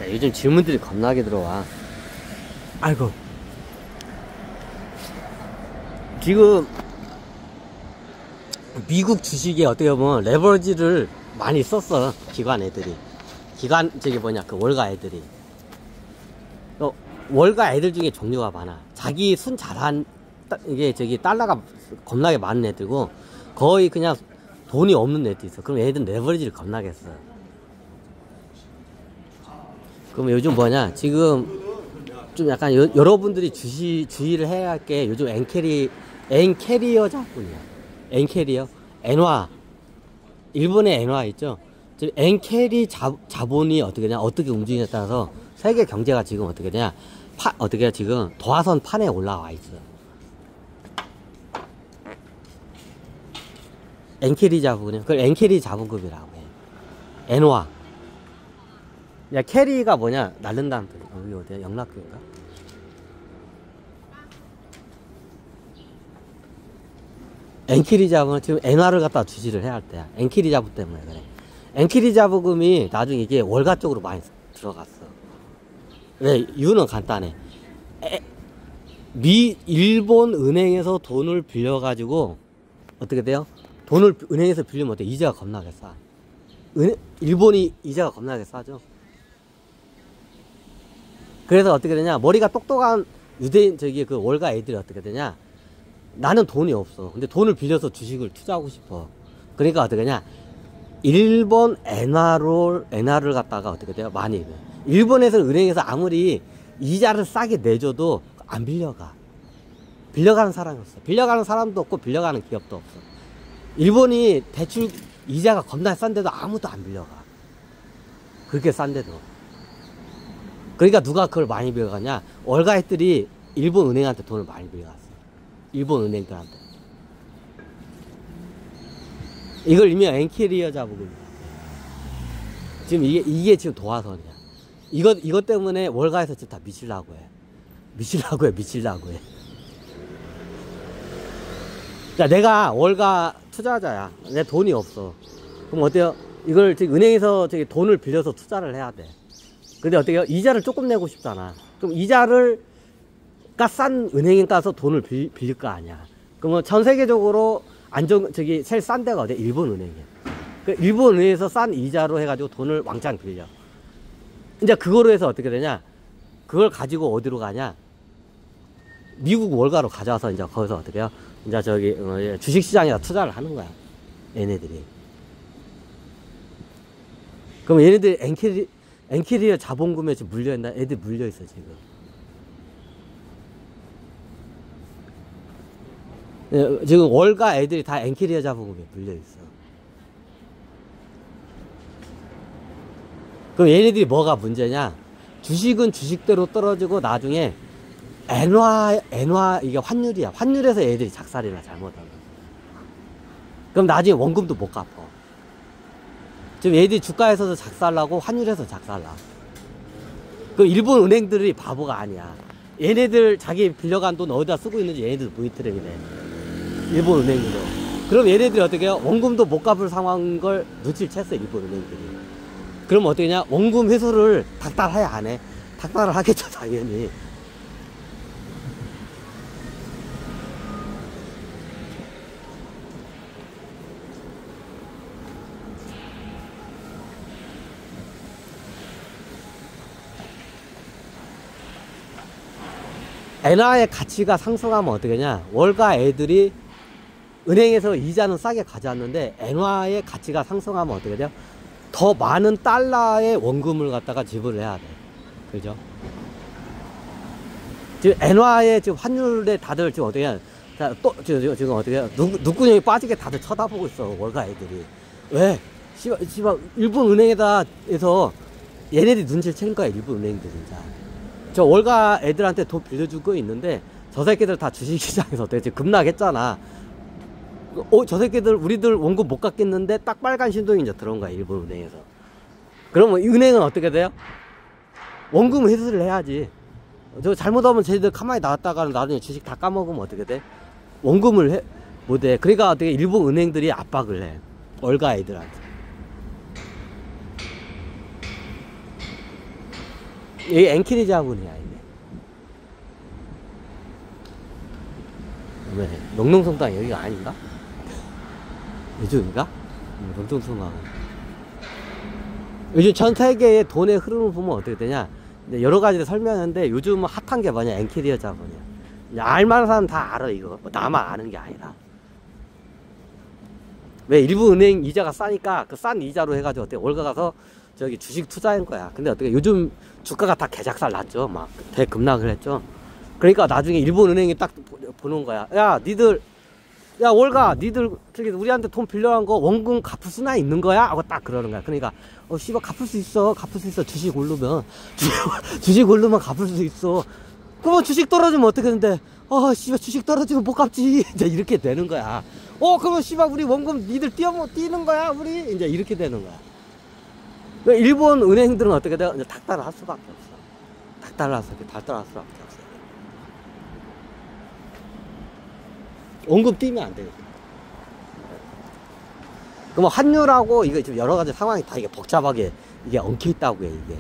야, 요즘 질문들이 겁나게 들어와. 아이고. 지금 미국 주식에 어떻게 보면 레버리지를 많이 썼어. 기관 애들이. 그 월가 애들이. 월가 애들 중에 종류가 많아. 자기 순 잘한, 달러가 겁나게 많은 애들고, 거의 그냥 돈이 없는 애들 있어. 그럼 애들은 레버리지를 겁나게 써. 그럼 요즘 지금 좀 약간 여러분들이 주의를 해야 할 게 요즘 엔캐리어 자본이야. 엔캐리어? 엔화. 일본의 엔화 있죠? 지금 엔캐리 자본이 어떻게 되냐, 어떻게 움직이냐에 따라서 세계 경제가 지금 어떻게 되냐, 지금 도화선 판에 올라와 있어. 엔캐리 자본이요. 그걸 엔캐리 자본급이라고 해. 엔화. 야, 캐리가 뭐냐? 날른다는 뜻. 여기 어디야? 영락교인가? 엔캐리 자본은 지금 엔화를 갖다 주시를 해야 할 때야. 엔캐리 자본 때문에 그래. 엔캐리 자본금이 나중에 이게 월가 쪽으로 많이 들어갔어. 왜? 이유는 간단해. 일본 은행에서 돈을 빌려가지고 어떻게 돼요? 돈을 은행에서 빌리면 어때? 이자가 겁나게 싸. 일본이 이자가 겁나게 싸죠. 그래서 어떻게 되냐, 머리가 똑똑한 유대인 그 월가 애들이 어떻게 되냐, 나는 돈이 없어. 근데 돈을 빌려서 주식을 투자하고 싶어. 그러니까 어떻게 되냐, 일본 엔화를 갖다가 어떻게 돼요, 많이 해. 일본에서 은행에서 아무리 이자를 싸게 내줘도 안 빌려가. 빌려가는 사람이 없어. 빌려가는 사람도 없고 빌려가는 기업도 없어. 일본이 대출 이자가 겁나 싼데도 아무도 안 빌려가. 그렇게 싼데도. 그러니까 누가 그걸 많이 빌려가냐? 월가애들이 일본 은행한테 돈을 많이 빌려갔어. 일본 은행들한테. 이걸 일명 엔캐리어 자본금. 지금 이게 지금 도화선이야. 이것 때문에 월가에서 지금 다 미치려고 해. 미치려고 해. 자, 내가 월가 투자자야. 내 돈이 없어. 그럼 어때요? 이걸 지금 은행에서 돈을 빌려서 투자를 해야 돼. 근데 어때요? 이자를 조금 내고 싶잖아. 그럼 싼 은행에 가서 돈을 빌릴 거 아니야. 그러면 전 세계적으로 제일 싼 데가 어디야? 일본 은행이야. 그 일본 은행에서 싼 이자로 해가지고 돈을 왕창 빌려. 이제 그거로 해서 어떻게 되냐? 그걸 가지고 어디로 가냐? 미국 월가로 가져와서 이제 거기서 어떻게 해요? 이제 주식시장에다 투자를 하는 거야. 얘네들이. 그럼 얘네들이 엔캐리어 자본금에 지금 물려있나? 애들 물려있어, 지금. 지금 월가 애들이 다 엔캐리어 자본금에 물려있어. 그럼 얘네들이 뭐가 문제냐? 주식은 주식대로 떨어지고 나중에 엔화, 이게 환율이야. 환율에서 얘들이 작살이나 잘못하면. 그럼 나중에 원금도 못 갚아. 지금 얘들이 주가에서도 작살나고 환율에서 작살나. 그 일본 은행들이 바보가 아니야. 얘네들 자기 빌려간 돈 어디다 쓰고 있는지 얘네들 모니터링이네. 일본 은행으로. 그럼 얘네들이 어떻게 해요? 원금도 못 갚을 상황인 걸 눈치를 챘어, 일본 은행들이. 그럼 어떻게 냐? 원금 회수를 닥달해야 안 해? 닥달을 하겠죠, 당연히. 엔화의 가치가 상승하면 어떻게 냐? 월가 애들이 은행에서 이자는 싸게 가져왔는데 엔화의 가치가 상승하면 어떻게 돼요? 더 많은 달러의 원금을 갖다가 지불을 해야 돼. 그죠? 지금 엔화의 지금 환율에 다들 지금 어떻게 해야, 지금 어떻게 해야, 눈구녕이 빠지게 다들 쳐다보고 있어, 월가 애들이. 왜? 씨발, 일본 은행에다 해서 얘네들이 눈치를 챈 거야, 일본 은행들 진짜. 저 월가 애들한테 돈 빌려주고 있는데 저 새끼들 다 주식시장에서 어떻게 지금 급락했잖아. 저 새끼들 우리들 원금 못 갚겠는데 딱 빨간 신동이 이제 들어온 거야, 일본 은행에서. 그러면 은행은 어떻게 돼요? 원금 회수를 해야지. 저 잘못하면 쟤들 가만히 놔뒀다가는 나중에 주식 다 까먹으면 어떻게 돼? 원금을 못해. 그러니까 어떻게 일본 은행들이 압박을 해, 월가 애들한테. 이 엔키리 자본이야, 이게. 왜? 농농성당 여기가 아닌가? 요즘인가? 농농성당. 요즘 전 세계의 돈의 흐름을 보면 어떻게 되냐? 여러 가지를 설명하는데 요즘은 핫한 게 뭐냐? 엔키리어 자본이야. 알만한 사람 다 알아, 이거. 나만 아는 게 아니라. 왜? 일부 은행 이자가 싸니까 그 싼 이자로 해가지고 어떻게 월가 가서 저기 주식 투자한 거야. 근데 어떻게 요즘 주가가 다 개작살 났죠. 막 대급락을 했죠. 그러니까 나중에 일본 은행이 딱 보는 거야. 야, 니들, 야, 월가, 니들 저기 우리한테 돈 빌려간 거 원금 갚을 수나 있는 거야? 하고 딱 그러는 거야. 그러니까 씨발 갚을 수 있어. 갚을 수 있어. 주식 오르면 주식 오르면 갚을 수 있어. 그러면 주식 떨어지면 어떻게 되는데? 씨발 주식 떨어지면 못 갚지. 이제 이렇게 되는 거야. 그러면 씨발 우리 원금 니들 뛰는 거야, 우리? 이제 이렇게 되는 거야. 일본 은행들은 어떻게 돼요? 이제 닥달을 할 수밖에 없어. 닥달을 할 수밖에 없어. 원금 뛰면 안 되겠다. 그럼 환율하고 이거 지금 여러 가지 상황이 다 이게 복잡하게 이게 엉켜 있다고 해, 이게.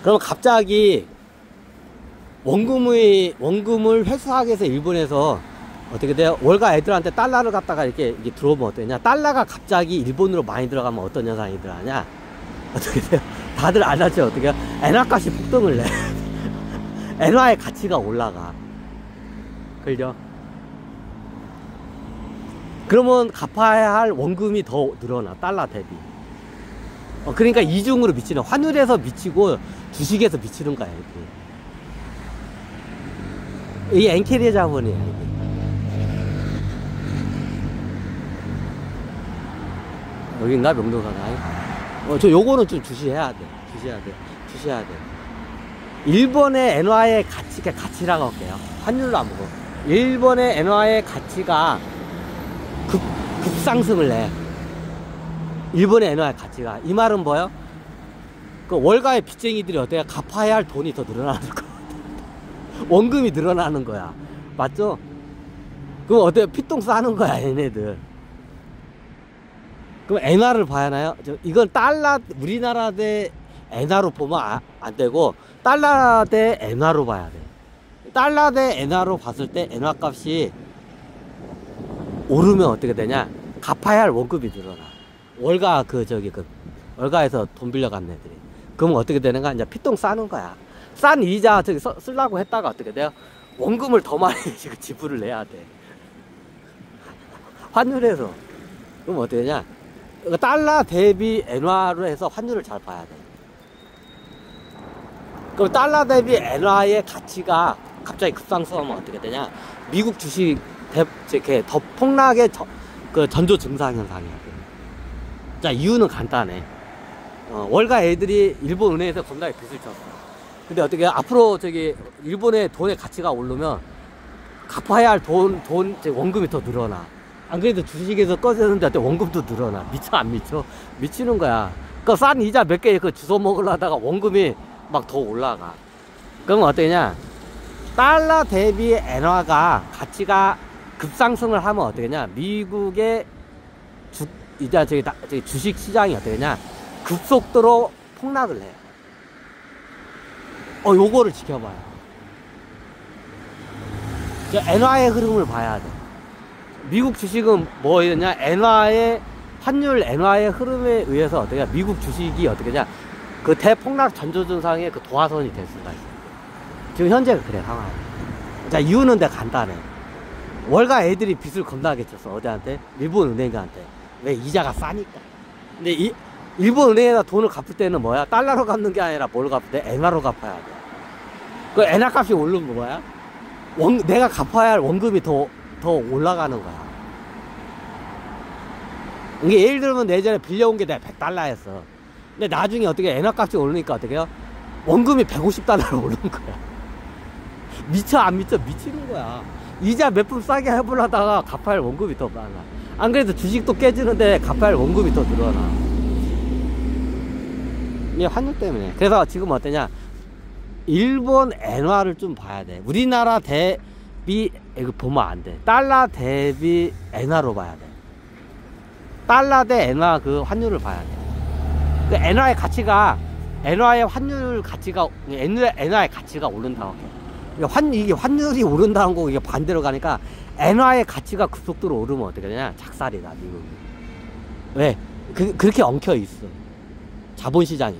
그럼 갑자기 원금을 회수하기 위해서 일본에서 어떻게 돼요? 월가 애들한테 달러를 갖다가 이렇게 들어오면 어떠냐? 달러가 갑자기 일본으로 많이 들어가면 어떤 현상이 일어나냐? 어떻게 돼요? 다들 알았죠? 어떻게 해요? 엔화값이 폭등을 내. 엔화의 가치가 올라가. 그죠? 그러면 갚아야 할 원금이 더 늘어나. 달러 대비. 그러니까 이중으로 미치는, 환율에서 미치고 주식에서 미치는 거야, 이게 엔캐리어 자본이야, 이게. 여긴가? 명동사나? 요거는 좀 주시해야 돼. 주시해야 돼. 일본의 엔화의 가치라고 할게요. 환율로 안 보고. 일본의 엔화의 가치가 급상승을 해. 일본의 엔화의 가치가. 이 말은 뭐예요? 그 월가의 빚쟁이들이 어때요? 갚아야 할 돈이 더 늘어나는 거. 원금이 늘어나는 거야. 맞죠? 그럼 어때요? 피똥 싸는 거야, 얘네들. 그럼 엔화를 봐야 하나요? 이건 달러, 우리나라 대 엔화로 보면 안 되고, 달러 대 엔화로 봐야 돼. 달러 대 엔화로 봤을 때 엔화 값이 오르면 어떻게 되냐? 갚아야 할 원금이 늘어나. 월가에서 돈 빌려간 애들이. 그러면 어떻게 되는가? 이제 피똥 싸는 거야. 싼 이자 쓰려고 했다가 어떻게 돼요? 원금을 더 많이 지불을 해야 돼. 환율에서. 그럼 어떻게 되냐? 달러 대비 엔화로 해서 환율을 잘 봐야 돼. 그럼 달러 대비 엔화의 가치가 갑자기 급상승하면 어떻게 되냐? 미국 주식 더 폭락의 전조 증상 현상이야. 자, 이유는 간단해. 월가 애들이 일본 은행에서 겁나게 빚을 졌어. 근데 어떻게 앞으로 일본의 돈의 가치가 오르면 갚아야 할 원금이 더 늘어나. 안 그래도 주식에서 꺼지는데 원금도 늘어나. 미쳐 안 미쳐? 미치는 거야. 그 싼 이자 몇 개 주워 먹으려다가 원금이 막 더 올라가. 그러면 어떠냐? 달러 대비 엔화가 가치가 급상승을 하면 어떠냐? 미국의 주식 시장이 어떠냐? 급속도로 폭락을 해. 요거를 지켜봐요. 엔화의 흐름을 봐야 돼. 미국 주식은 뭐였냐? 엔화의 흐름에 의해서 어떻게 미국 주식이 어떻게냐? 그 대폭락 전조증상의 그 도화선이 될 수가 있어. 지금 현재가 그래, 상황. 자, 이유는 내가 간단해. 월가 애들이 빚을 겁나게 쳤어. 어디한테? 일본 은행한테. 왜? 이자가 싸니까. 근데 일본 은행에다 돈을 갚을 때는 뭐야? 달러로 갚는 게 아니라 뭘 갚을 때? 엔화로 갚아야 돼. 그 엔화 값이 오르면 뭐야? 내가 갚아야 할 원금이 더 올라가는 거야. 이게 예를 들면 예전에 빌려온 게 내가 100달러였어. 근데 나중에 어떻게 엔화 값이 오르니까 어떻게 해요? 원금이 150달러로 오르는 거야. 미쳐 안 미쳐? 미치는 거야. 이자 몇 푼 싸게 해보려다가 갚아야 할 원금이 더 많아. 안 그래도 주식도 깨지는데 갚아야 할 원금이 더 늘어나. 이게 환율 때문에. 그래서 지금 어떠냐? 일본 엔화를 좀 봐야 돼. 우리나라 이거 보면 안 돼. 달러 대비 엔화로 봐야 돼. 달러 대 엔화 그 환율을 봐야 돼. 그 엔화의 가치가, 엔화의 환율 가치가, 엔화의 가치가 오른다고 해. 이게 환율이 오른다는 거, 이게 반대로 가니까 엔화의 가치가 급속도로 오르면 어떻게 되냐? 작살이다, 미국이. 왜? 그렇게 엉켜 있어. 자본시장이.